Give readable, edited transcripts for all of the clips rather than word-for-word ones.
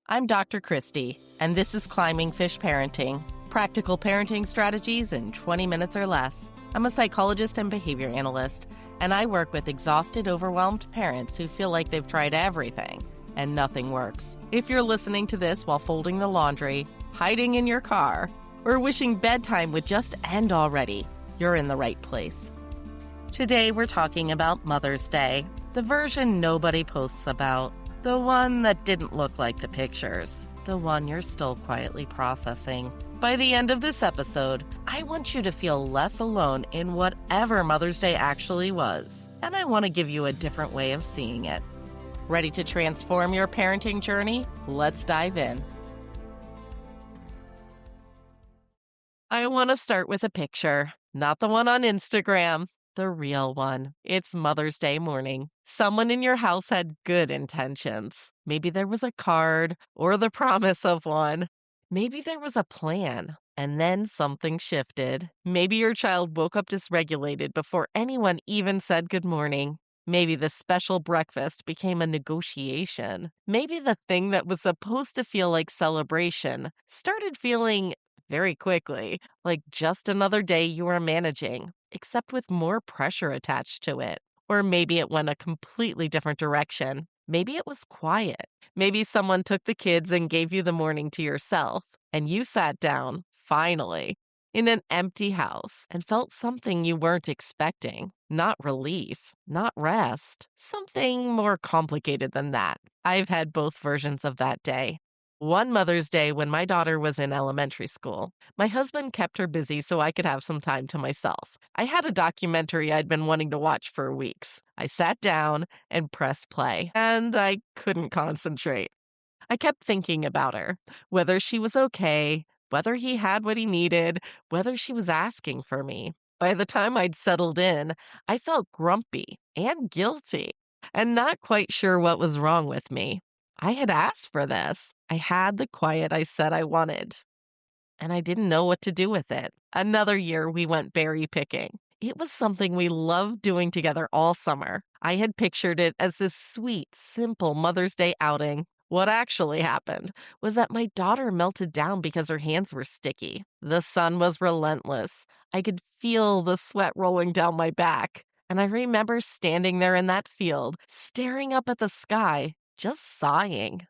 I'm Dr. Christy, and this is Climbing Fish Parenting, practical parenting strategies in 20 minutes or less. I'm a psychologist and behavior analyst, and I work with exhausted, overwhelmed parents who feel like they've tried everything and nothing works. If you're listening to this while folding the laundry, hiding in your car, or wishing bedtime would just end already, you're in the right place. Today we're talking about Mother's Day, the version nobody posts about, the one that didn't look like the pictures, the one you're still quietly processing. By the end of this episode, I want you to feel less alone in whatever Mother's Day actually was, and I want to give you a different way of seeing it. Ready to transform your parenting journey? Let's dive in. I want to start with a picture, not the one on Instagram, the real one. It's Mother's Day morning. Someone in your house had good intentions. Maybe there was a card or the promise of one. Maybe there was a plan, and then something shifted. Maybe your child woke up dysregulated before anyone even said good morning. Maybe the special breakfast became a negotiation. Maybe the thing that was supposed to feel like celebration started feeling very quickly like just another day you were managing, except with more pressure attached to it. Or maybe it went a completely different direction. Maybe it was quiet. Maybe someone took the kids and gave you the morning to yourself, and you sat down, finally, in an empty house and felt something you weren't expecting. Not relief, not rest, something more complicated than that. I've had both versions of that day. One Mother's Day when my daughter was in elementary school, my husband kept her busy so I could have some time to myself. I had a documentary I'd been wanting to watch for weeks. I sat down and pressed play, and I couldn't concentrate. I kept thinking about her, whether she was okay, whether he had what he needed, whether she was asking for me. By the time I'd settled in, I felt grumpy and guilty and not quite sure what was wrong with me. I had asked for this. I had the quiet I said I wanted, and I didn't know what to do with it. Another year, we went berry picking. It was something we loved doing together all summer. I had pictured it as this sweet, simple Mother's Day outing. What actually happened was that my daughter melted down because her hands were sticky. The sun was relentless. I could feel the sweat rolling down my back. And I remember standing there in that field, staring up at the sky, just sighing.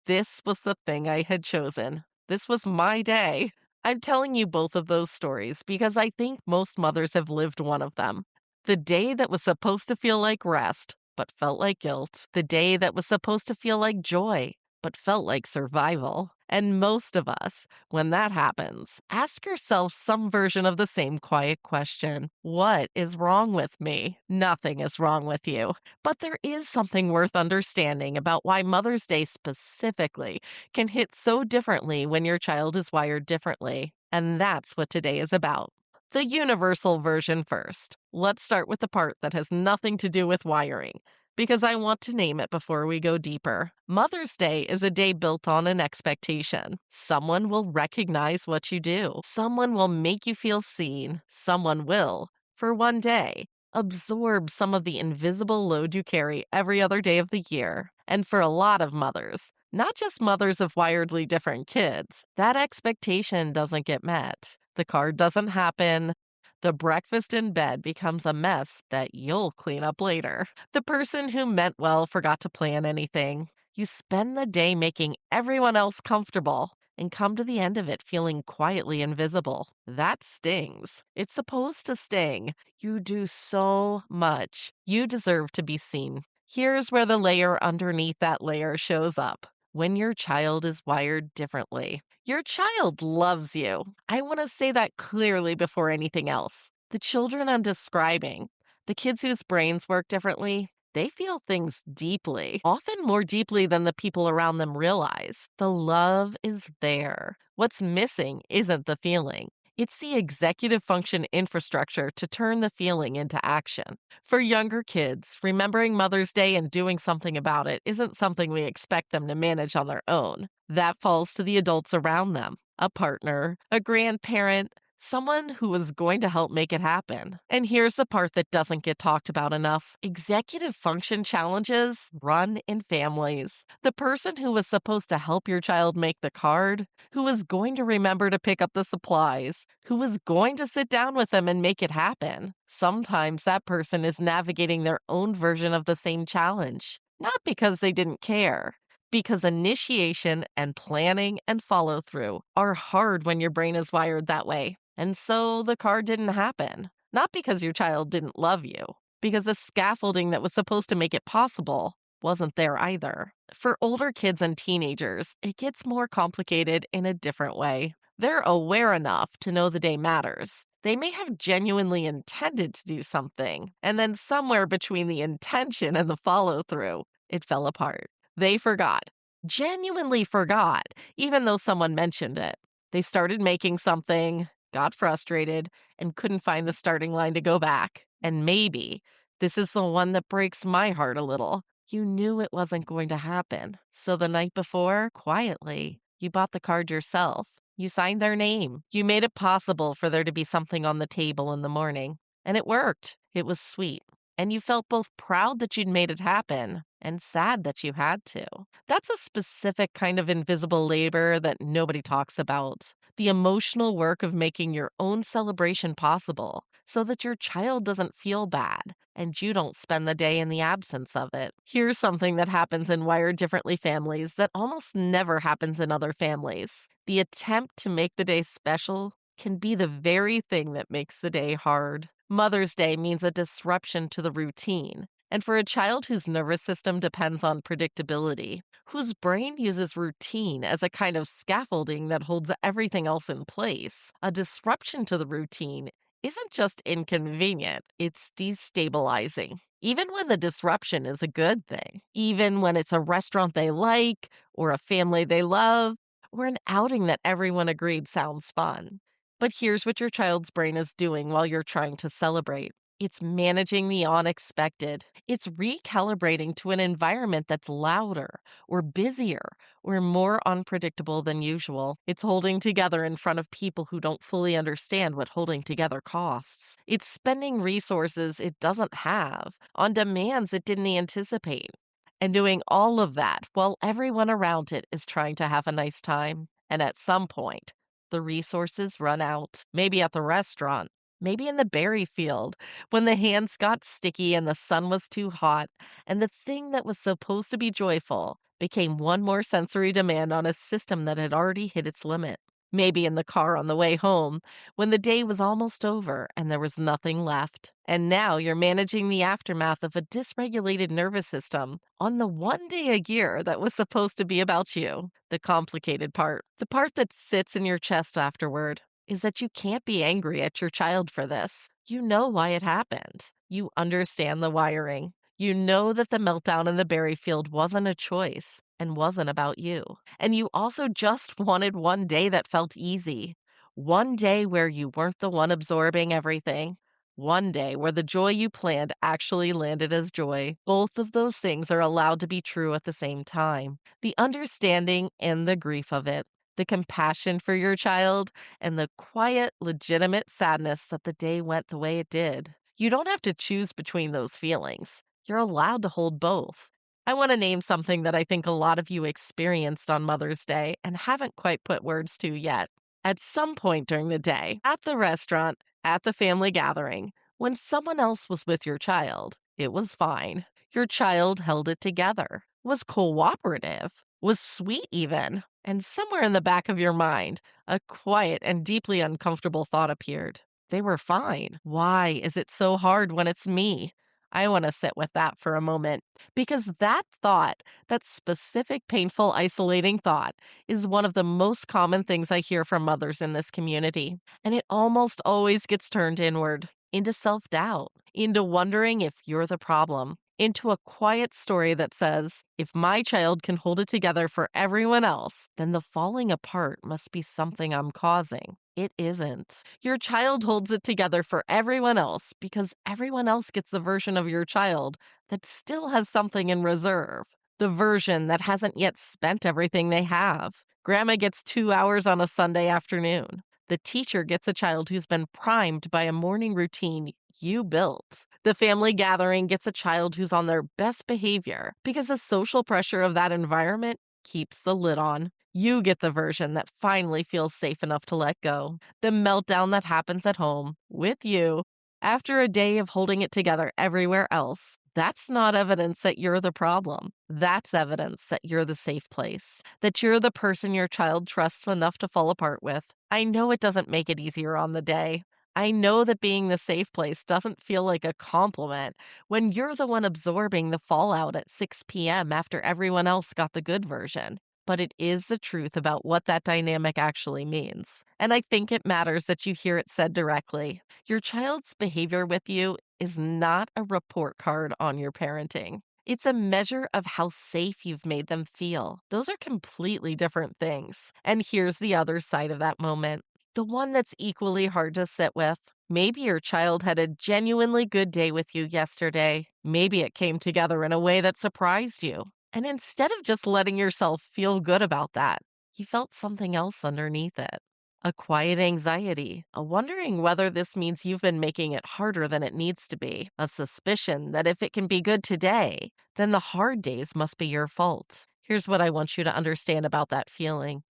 This was the thing I had chosen. This was my day. I'm telling you both of those stories because I think most mothers have lived one of them. The day that was supposed to feel like rest, but felt like guilt. The day that was supposed to feel like joy, but felt like survival. And most of us, when that happens, ask yourself some version of the same quiet question. What is wrong with me? Nothing is wrong with you. But there is something worth understanding about why Mother's Day specifically can hit so differently when your child is wired differently. And that's what today is about. The universal version first. Let's start with the part that has nothing to do with wiring, because I want to name it before we go deeper. Mother's Day is a day built on an expectation. Someone will recognize what you do. Someone will make you feel seen. Someone will, for one day, absorb some of the invisible load you carry every other day of the year. And for a lot of mothers, not just mothers of wiredly different kids, that expectation doesn't get met. The card doesn't happen. The breakfast in bed becomes a mess that you'll clean up later. The person who meant well forgot to plan anything. You spend the day making everyone else comfortable and come to the end of it feeling quietly invisible. That stings. It's supposed to sting. You do so much. You deserve to be seen. Here's where the layer underneath that layer shows up. When your child is wired differently. Your child loves you. I want to say that clearly before anything else. The children I'm describing, the kids whose brains work differently, they feel things deeply, often more deeply than the people around them realize. The love is there. What's missing isn't the feeling. It's the executive function infrastructure to turn the feeling into action. For younger kids, remembering Mother's Day and doing something about it isn't something we expect them to manage on their own. That falls to the adults around them, a partner, a grandparent, someone who was going to help make it happen. And here's the part that doesn't get talked about enough: executive function challenges run in families. The person who was supposed to help your child make the card, who was going to remember to pick up the supplies, who was going to sit down with them and make it happen. Sometimes that person is navigating their own version of the same challenge, not because they didn't care, because initiation and planning and follow through are hard when your brain is wired that way. And so the card didn't happen. Not because your child didn't love you, because the scaffolding that was supposed to make it possible wasn't there either. For older kids and teenagers, it gets more complicated in a different way. They're aware enough to know the day matters. They may have genuinely intended to do something, and then somewhere between the intention and the follow through, it fell apart. They forgot, genuinely forgot, even though someone mentioned it. They started making something, got frustrated, and couldn't find the starting line to go back. And maybe this is the one that breaks my heart a little. You knew it wasn't going to happen. So the night before, quietly, you bought the card yourself. You signed their name. You made it possible for there to be something on the table in the morning. And it worked. It was sweet. And you felt both proud that you'd made it happen and sad that you had to. That's a specific kind of invisible labor that nobody talks about: the emotional work of making your own celebration possible so that your child doesn't feel bad and you don't spend the day in the absence of it. Here's something that happens in wired differently families that almost never happens in other families: the attempt to make the day special can be the very thing that makes the day hard. Mother's Day means a disruption to the routine. And for a child whose nervous system depends on predictability, whose brain uses routine as a kind of scaffolding that holds everything else in place, a disruption to the routine isn't just inconvenient, it's destabilizing. Even when the disruption is a good thing, even when it's a restaurant they like, or a family they love, or an outing that everyone agreed sounds fun. But here's what your child's brain is doing while you're trying to celebrate: it's managing the unexpected. It's recalibrating to an environment that's louder or busier or more unpredictable than usual. It's holding together in front of people who don't fully understand what holding together costs. It's spending resources it doesn't have on demands it didn't anticipate. And doing all of that while everyone around it is trying to have a nice time. And at some point, the resources run out. Maybe at the restaurant, maybe in the berry field, when the hands got sticky and the sun was too hot, and the thing that was supposed to be joyful became one more sensory demand on a system that had already hit its limit. Maybe in the car on the way home, when the day was almost over and there was nothing left. And now you're managing the aftermath of a dysregulated nervous system on the one day a year that was supposed to be about you. The complicated part, the part that sits in your chest afterward, is that you can't be angry at your child for this. You know why it happened. You understand the wiring. You know that the meltdown in the berry field wasn't a choice and wasn't about you. And you also just wanted one day that felt easy. One day where you weren't the one absorbing everything. One day where the joy you planned actually landed as joy. Both of those things are allowed to be true at the same time: the understanding and the grief of it, the compassion for your child, and the quiet, legitimate sadness that the day went the way it did. You don't have to choose between those feelings. You're allowed to hold both. I want to name something that I think a lot of you experienced on Mother's Day and haven't quite put words to yet. At some point during the day, at the restaurant, at the family gathering, when someone else was with your child, it was fine. Your child held it together, was cooperative, was sweet even. And somewhere in the back of your mind, a quiet and deeply uncomfortable thought appeared: they were fine. Why is it so hard when it's me? I want to sit with that for a moment, because that thought, that specific, painful, isolating thought, is one of the most common things I hear from mothers in this community. And it almost always gets turned inward, into self doubt, into wondering if you're the problem, into a quiet story that says, if my child can hold it together for everyone else, then the falling apart must be something I'm causing. It isn't. Your child holds it together for everyone else because everyone else gets the version of your child that still has something in reserve, the version that hasn't yet spent everything they have. Grandma gets 2 hours on a Sunday afternoon. The teacher gets a child who's been primed by a morning routine you built. The family gathering gets a child who's on their best behavior because the social pressure of that environment keeps the lid on. You get the version that finally feels safe enough to let go. The meltdown that happens at home with you after a day of holding it together everywhere else. That's not evidence that you're the problem. That's evidence that you're the safe place, that you're the person your child trusts enough to fall apart with. I know it doesn't make it easier on the day. I know that being the safe place doesn't feel like a compliment when you're the one absorbing the fallout at 6 p.m. after everyone else got the good version. But it is the truth about what that dynamic actually means. And I think it matters that you hear it said directly. Your child's behavior with you is not a report card on your parenting. It's a measure of how safe you've made them feel. Those are completely different things. And here's the other side of that moment, the one that's equally hard to sit with. Maybe your child had a genuinely good day with you yesterday. Maybe it came together in a way that surprised you. And instead of just letting yourself feel good about that, you felt something else underneath it. A quiet anxiety, a wondering whether this means you've been making it harder than it needs to be, a suspicion that if it can be good today, then the hard days must be your fault. Here's what I want you to understand about that feeling.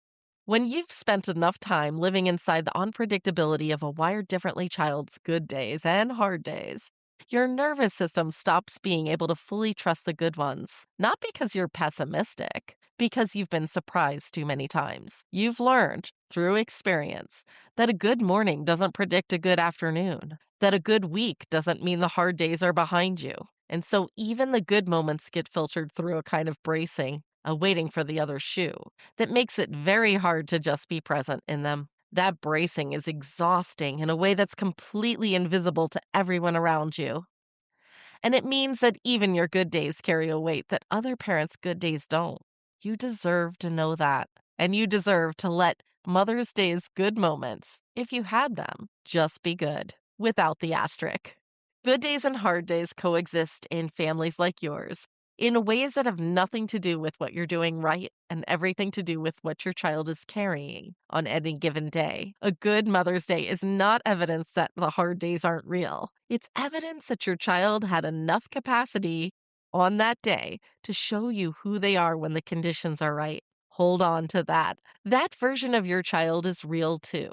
When you've spent enough time living inside the unpredictability of a wired differently child's good days and hard days, your nervous system stops being able to fully trust the good ones. Not because you're pessimistic, because you've been surprised too many times. You've learned, through experience, that a good morning doesn't predict a good afternoon, that a good week doesn't mean the hard days are behind you. And so even the good moments get filtered through a kind of bracing, a waiting for the other shoe that makes it very hard to just be present in them. That bracing is exhausting in a way that's completely invisible to everyone around you. And it means that even your good days carry a weight that other parents' good days don't. You deserve to know that. And you deserve to let Mother's Day's good moments, if you had them, just be good, without the asterisk. Good days and hard days coexist in families like yours in ways that have nothing to do with what you're doing right and everything to do with what your child is carrying on any given day. A good Mother's Day is not evidence that the hard days aren't real. It's evidence that your child had enough capacity on that day to show you who they are when the conditions are right. Hold on to that. That version of your child is real too.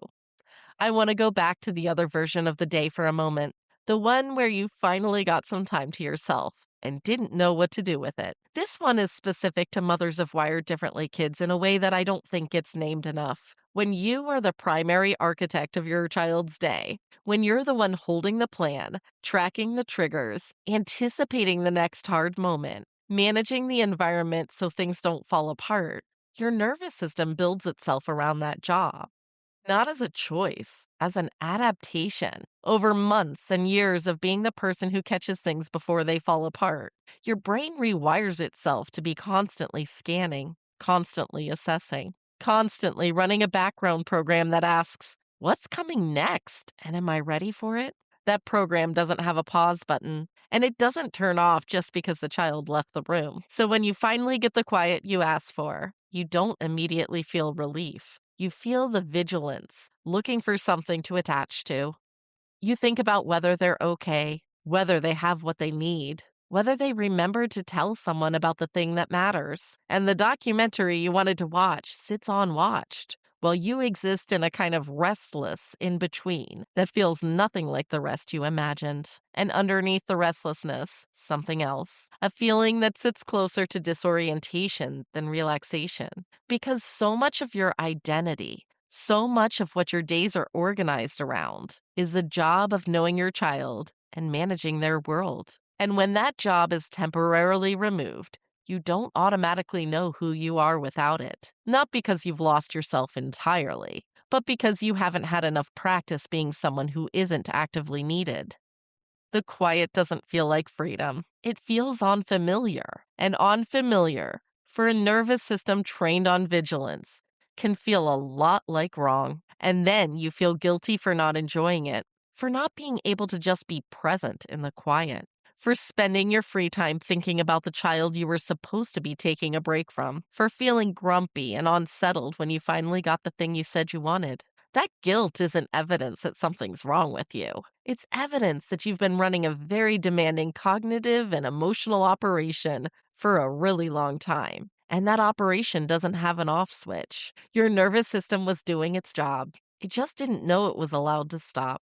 I want to go back to the other version of the day for a moment, the one where you finally got some time to yourself and didn't know what to do with it. This one is specific to mothers of wired differently kids in a way that I don't think gets named enough. When you are the primary architect of your child's day, when you're the one holding the plan, tracking the triggers, anticipating the next hard moment, managing the environment so things don't fall apart, your nervous system builds itself around that job. Not as a choice, as an adaptation. Over months and years of being the person who catches things before they fall apart, your brain rewires itself to be constantly scanning, constantly assessing, constantly running a background program that asks, what's coming next? And am I ready for it? That program doesn't have a pause button, and it doesn't turn off just because the child left the room. So when you finally get the quiet you asked for, you don't immediately feel relief. You feel the vigilance, looking for something to attach to. You think about whether they're okay, whether they have what they need, whether they remembered to tell someone about the thing that matters. And the documentary you wanted to watch sits unwatched while you exist in a kind of restless in between that feels nothing like the rest you imagined. And underneath the restlessness, something else, a feeling that sits closer to disorientation than relaxation. Because so much of your identity, so much of what your days are organized around is the job of knowing your child and managing their world. And when that job is temporarily removed, you don't automatically know who you are without it. Not because you've lost yourself entirely, but because you haven't had enough practice being someone who isn't actively needed. The quiet doesn't feel like freedom. It feels unfamiliar. And unfamiliar, for a nervous system trained on vigilance, can feel a lot like wrong. And then you feel guilty for not enjoying it, for not being able to just be present in the quiet, for spending your free time thinking about the child you were supposed to be taking a break from, for feeling grumpy and unsettled when you finally got the thing you said you wanted. That guilt isn't evidence that something's wrong with you. It's evidence that you've been running a very demanding cognitive and emotional operation for a really long time. And that operation doesn't have an off switch. Your nervous system was doing its job. It just didn't know it was allowed to stop.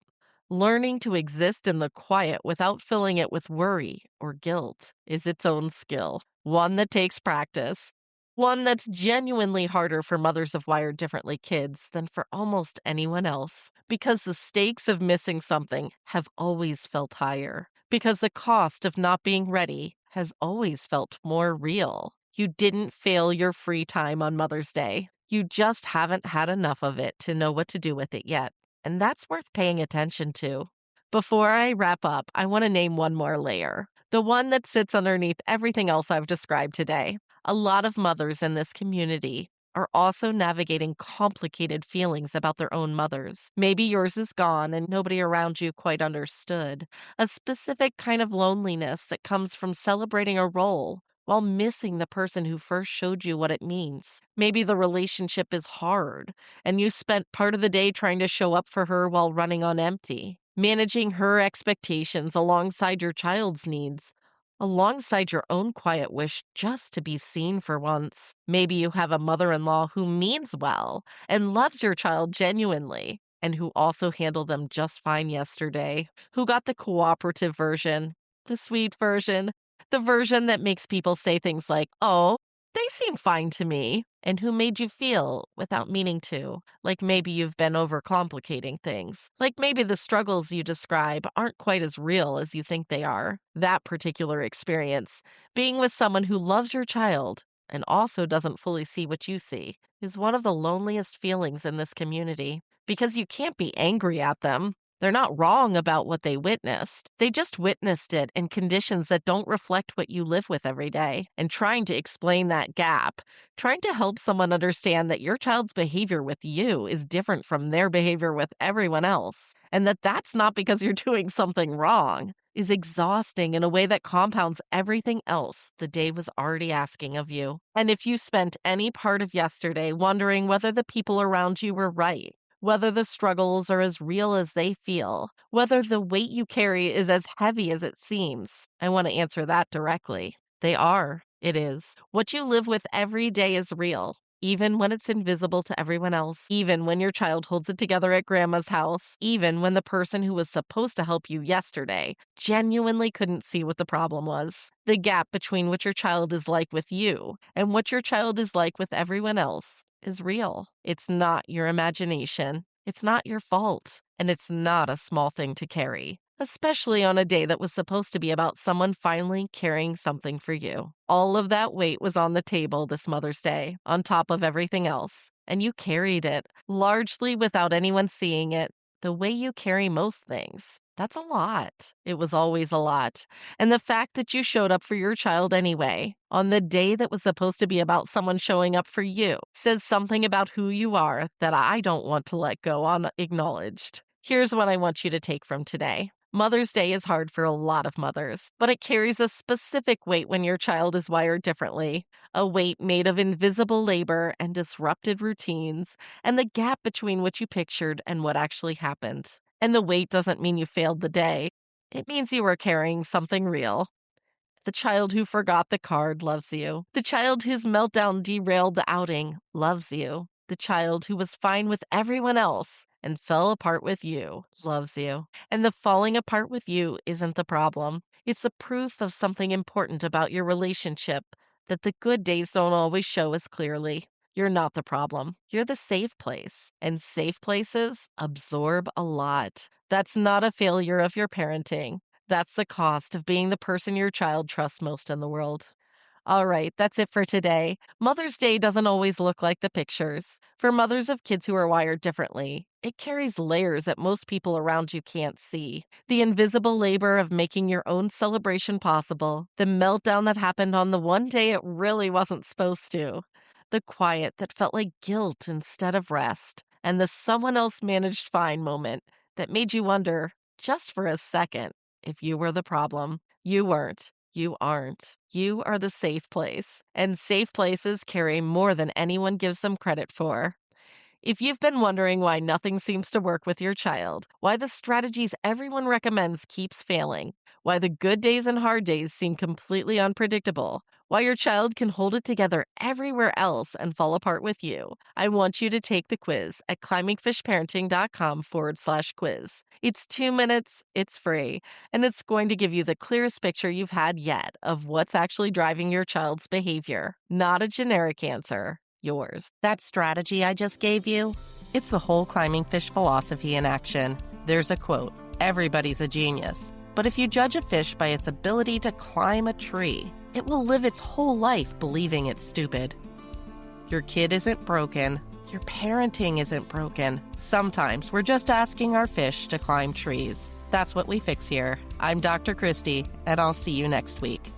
Learning to exist in the quiet without filling it with worry or guilt is its own skill, one that takes practice, one that's genuinely harder for mothers of wired differently kids than for almost anyone else, because the stakes of missing something have always felt higher, because the cost of not being ready has always felt more real. You didn't fail your free time on Mother's Day. You just haven't had enough of it to know what to do with it yet. And that's worth paying attention to. Before I wrap up, I want to name one more layer, the one that sits underneath everything else I've described today. A lot of mothers in this community are also navigating complicated feelings about their own mothers. Maybe yours is gone and nobody around you quite understood. A specific kind of loneliness that comes from celebrating a role while missing the person who first showed you what it means. Maybe the relationship is hard and you spent part of the day trying to show up for her while running on empty, managing her expectations alongside your child's needs, alongside your own quiet wish just to be seen for once. Maybe you have a mother in law who means well and loves your child genuinely, and who also handled them just fine yesterday, who got the cooperative version, the sweet version, the version that makes people say things like, oh, they seem fine to me, and who made you feel, without meaning to, like maybe you've been overcomplicating things. Like maybe the struggles you describe aren't quite as real as you think they are. That particular experience, being with someone who loves your child and also doesn't fully see what you see, is one of the loneliest feelings in this community. Because you can't be angry at them. They're not wrong about what they witnessed. They just witnessed it in conditions that don't reflect what you live with every day. And trying to explain that gap, trying to help someone understand that your child's behavior with you is different from their behavior with everyone else, and that that's not because you're doing something wrong, is exhausting in a way that compounds everything else the day was already asking of you. And if you spent any part of yesterday wondering whether the people around you were right, whether the struggles are as real as they feel, whether the weight you carry is as heavy as it seems, I want to answer that directly. They are. It is. What you live with every day is real, even when it's invisible to everyone else, even when your child holds it together at grandma's house, even when the person who was supposed to help you yesterday genuinely couldn't see what the problem was. The gap between what your child is like with you and what your child is like with everyone else is real. It's not your imagination. It's not your fault. And it's not a small thing to carry, especially on a day that was supposed to be about someone finally carrying something for you. All of that weight was on the table this Mother's Day, on top of everything else. And you carried it, largely without anyone seeing it, the way you carry most things. That's a lot. It was always a lot. And the fact that you showed up for your child anyway, on the day that was supposed to be about someone showing up for you, says something about who you are that I don't want to let go unacknowledged. Here's what I want you to take from today. Mother's Day is hard for a lot of mothers, but it carries a specific weight when your child is wired differently. A weight made of invisible labor and disrupted routines, and the gap between what you pictured and what actually happened. And the weight doesn't mean you failed the day, it means you were carrying something real. The child who forgot the card loves you. The child whose meltdown derailed the outing loves you. The child who was fine with everyone else and fell apart with you loves you. And the falling apart with you isn't the problem. It's the proof of something important about your relationship that the good days don't always show as clearly. You're not the problem. You're the safe place. And safe places absorb a lot. That's not a failure of your parenting. That's the cost of being the person your child trusts most in the world. All right, that's it for today. Mother's Day doesn't always look like the pictures. For mothers of kids who are wired differently, it carries layers that most people around you can't see. The invisible labor of making your own celebration possible, the meltdown that happened on the one day it really wasn't supposed to, the quiet that felt like guilt instead of rest, and the someone else managed fine moment that made you wonder, just for a second, if you were the problem. You weren't. You aren't. You are the safe place. And safe places carry more than anyone gives them credit for. If you've been wondering why nothing seems to work with your child, why the strategies everyone recommends keeps failing, why the good days and hard days seem completely unpredictable, why your child can hold it together everywhere else and fall apart with you, I want you to take the quiz at climbingfishparenting.com/quiz. It's 2 minutes, it's free, and it's going to give you the clearest picture you've had yet of what's actually driving your child's behavior. Not a generic answer, yours. That strategy I just gave you, it's the whole climbing fish philosophy in action. There's a quote, "Everybody's a genius. But if you judge a fish by its ability to climb a tree, it will live its whole life believing it's stupid." Your kid isn't broken. Your parenting isn't broken. Sometimes we're just asking our fish to climb trees. That's what we fix here. I'm Dr. Christy, and I'll see you next week.